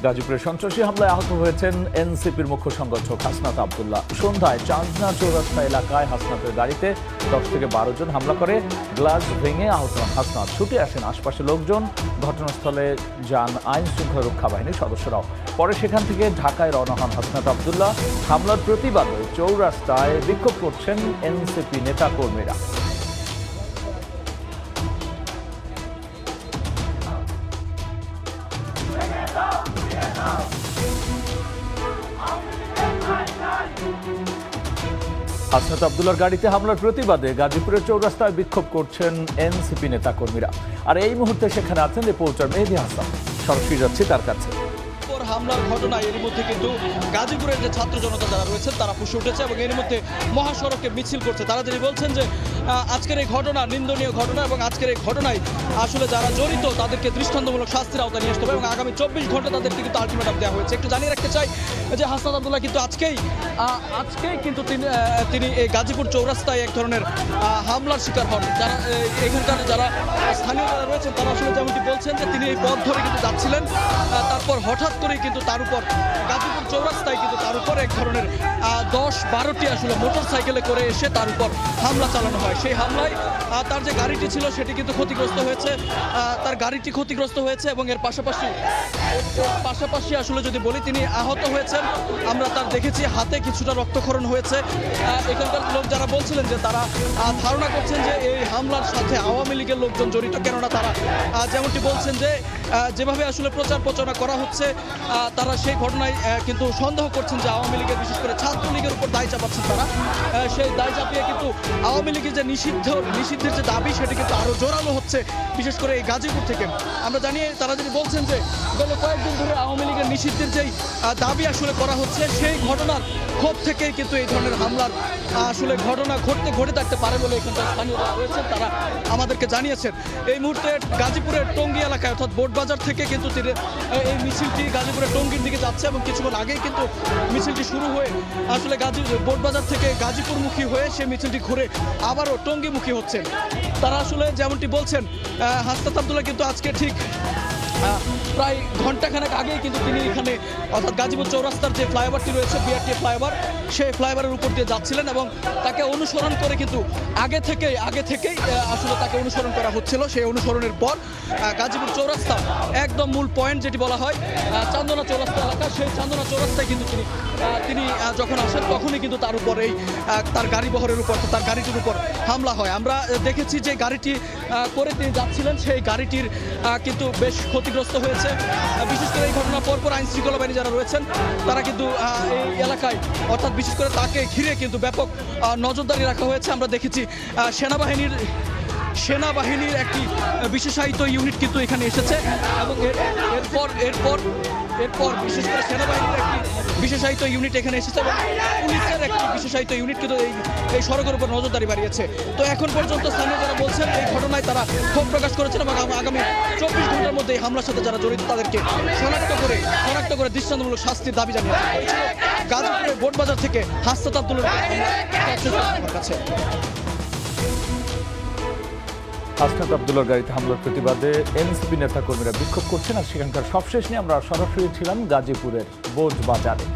গাজীপুরে সন্ত্রাসী হামলায় আহত হয়েছেন এনসিপির মুখ্য সংগঠক হাসনাত আব্দুল্লাহ। সন্ধ্যায় চাঁদনা চৌরাস্তা এলাকায় হাসনাতের গাড়িতে 10 থেকে 12 জন হামলা করে গ্লাস ভেঙে আহত হন হাসনাত। ছুটে আসেন আশপাশের লোকজন, ঘটনাস্থলে যান আইন শৃঙ্খলা রক্ষা বাহিনীর সদস্যরাও। পরে সেখান থেকে ঢাকায় রওনা হন হাসনাত আব্দুল্লাহ। হামলার প্রতিবাদে চৌরাস্তায় বিক্ষোভ করছেন এনসিপি নেতাকর্মীরা। হাসনাত আব্দুল্লাহর গাড়িতে হামলার প্রতিবাদে গাজীপুরের চৌরাস্তায় বিক্ষোভ করছেন এনসিপি নেতাকর্মীরা। আর এই মুহূর্তে সেখানে আছেন রিপোর্টার মেহেদী হাসান। সরাসরি যাচ্ছি তার কাছে। হামলার ঘটনা এর মধ্যে কিন্তু গাজীপুরের যে ছাত্র জনতা যারা রয়েছেন তারা ফুসে উঠেছে এবং এর মধ্যে মহাসড়কে মিছিল করছে। তারা যদি বলছেন যে আজকের এই ঘটনা নিন্দনীয় ঘটনা এবং আজকের এই ঘটনায় আসলে যারা জড়িত তাদেরকে দৃষ্টান্তমূলক শাস্তির আওতায় নিয়ে আসতে হবে এবং আগামী 24 ঘন্টা তাদেরকে কিন্তু আলটিমেটাম দেওয়া হয়েছে। একটু জানিয়ে রাখতে চাই যে হাসনাত আব্দুল্লাহ কিন্তু আজকেই কিন্তু তিনি এই গাজীপুর চৌরাস্তায় এক ধরনের হামলার শিকার হন। যারা এখানকার যারা স্থানীয় যারা রয়েছেন তারা আসলে যেমনটি বলছেন যে তিনি এই পথ ধরে কিন্তু যাচ্ছিলেন, তারপর হঠাৎ করে কিন্তু তার উপর গাজীপুর চৌরাস্তায় কিন্তু তার উপর এক ধরনের 10-12টি আসলে মোটর সাইকেলে করে এসে তার উপর হামলা চালানো হয়। সেই হামলায় তার যে গাড়িটি ছিল সেটি কিন্তু ক্ষতিগ্রস্ত হয়েছে, তার গাড়িটি ক্ষতিগ্রস্ত হয়েছে এবং এর পাশাপাশি আসলে যদি বলি তিনি আহত হয়েছেন। আমরা তার দেখেছি হাতে কিছুটা রক্তক্ষরণ হয়েছে। এখানকার লোক যারা বলছিলেন যে তারা ধারণা করছেন যে এই হামলার সাথে আওয়ামী লীগের লোকজন জড়িত, কেননা তারা যেমনটি বলছেন যে যেভাবে আসলে প্রচার প্রচারণা করা হচ্ছে তারা সেই ঘটনায় কিন্তু সন্দেহ করছেন যে আওয়ামী লীগের বিশেষ করে ছাত্রলীগের উপর দায় চাপাচ্ছেন তারা। সেই দায় চাপিয়ে কিন্তু আওয়ামী লীগের যে নিষিদ্ধের যে দাবি সেটি কিন্তু আরও জোরালো হচ্ছে, বিশেষ করে এই গাজীপুর থেকে। আমরা জানি তারা যদি বলছেন যে গত কয়েকদিন ধরে আওয়ামী লীগের নিষিদ্ধের যেই দাবি আসলে করা হচ্ছে সেই ঘটনার ক্ষোভ থেকেই কিন্তু এই ধরনের হামলার আসলে ঘটনা ঘটে থাকতে পারে বলে এখানকার স্থানীয় যারা রয়েছেন তারা আমাদেরকে জানিয়েছেন। এই মুহূর্তে গাজীপুরের টঙ্গী এলাকায় অর্থাৎ বোটবাজার থেকে কিন্তু এই মিছিলটি গাজীপুরের টঙ্গীর দিকে যাচ্ছে এবং কিছুক্ষণ আগেই কিন্তু মিছিলটি শুরু হয়ে আসলে বোটবাজার থেকে গাজীপুরমুখী হয়ে সেই মিছিলটি ঘুরে আবারও টঙ্গীমুখী হচ্ছে। তারা আসলে যেমনটি বলছেন হাসনাত আব্দুল্লাহ কিন্তু আজকে ঠিক প্রায় ঘন্টাখানেক আগেই কিন্তু তিনি এখানে অর্থাৎ গাজীপুর চৌরাস্তার যে ফ্লাইওভারটি রয়েছে বিআরটি ফ্লাইওভার, সেই ফ্লাইওভারের উপর দিয়ে যাচ্ছিলেন এবং তাকে অনুসরণ করে কিন্তু আগে থেকেই আসলে তাকে অনুসরণ করা হচ্ছিল। সেই অনুসরণের পর গাজীপুর চৌরাস্তা একদম মূল পয়েন্ট যেটি বলা হয় চান্দনা চৌরাস্তা এলাকা, সেই চান্দনা চৌরাস্তায় কিন্তু তিনি যখন আসেন তখনই কিন্তু তার উপর তার গাড়ি বহরের উপর তার গাড়িটির উপর হামলা হয়। আমরা দেখেছি যে গাড়িটি করে তিনি যাচ্ছিলেন সেই গাড়িটির কিন্তু বেশ ক্ষতিগ্রস্ত হয়েছে। বিশেষ করে এই ঘটনার পরপর আইন শৃঙ্খলা বাহিনী যারা রয়েছেন তারা কিন্তু এই এলাকায় অর্থাৎ বিশেষ করে তাকে ঘিরে কিন্তু ব্যাপক নজরদারি রাখা হয়েছে। আমরা দেখেছি সেনাবাহিনীর একটি বিশেষায়িত ইউনিট কিন্তু এখানে এসেছে এবং এরপর বিশেষ করে সেনাবাহিনীর একটি বিশেষায়িত ইউনিট এখানে এসেছে এবং পুলিশের একটি বিশেষায়িত ইউনিট কিন্তু এই সড়কের উপর নজরদারি বাড়িয়েছে। তো এখন পর্যন্ত স্থানীয় যারা বলছেন এই ঘটনায় তারা ক্ষোভ প্রকাশ করেছেন এবং আগামী 24 ঘন্টার মধ্যে এই হামলার সাথে যারা জড়িত তাদেরকে শনাক্ত করে দৃষ্টান্তমূলক শাস্তির দাবি জানিয়েছে। গাজীপুরের বোটবাজার থেকে হাসনাত আব্দুল্লাহর কাছে। হাসনাত আব্দুল্লাহর গাড়িতে হামলার প্রতিবাদে এনসিপি নেতাকর্মীরা বিক্ষোভ করছেন। আর সেখানকার সবশেষ নিয়ে আমরা সরাসরি ছিলাম গাজীপুরের বোটবাজারে।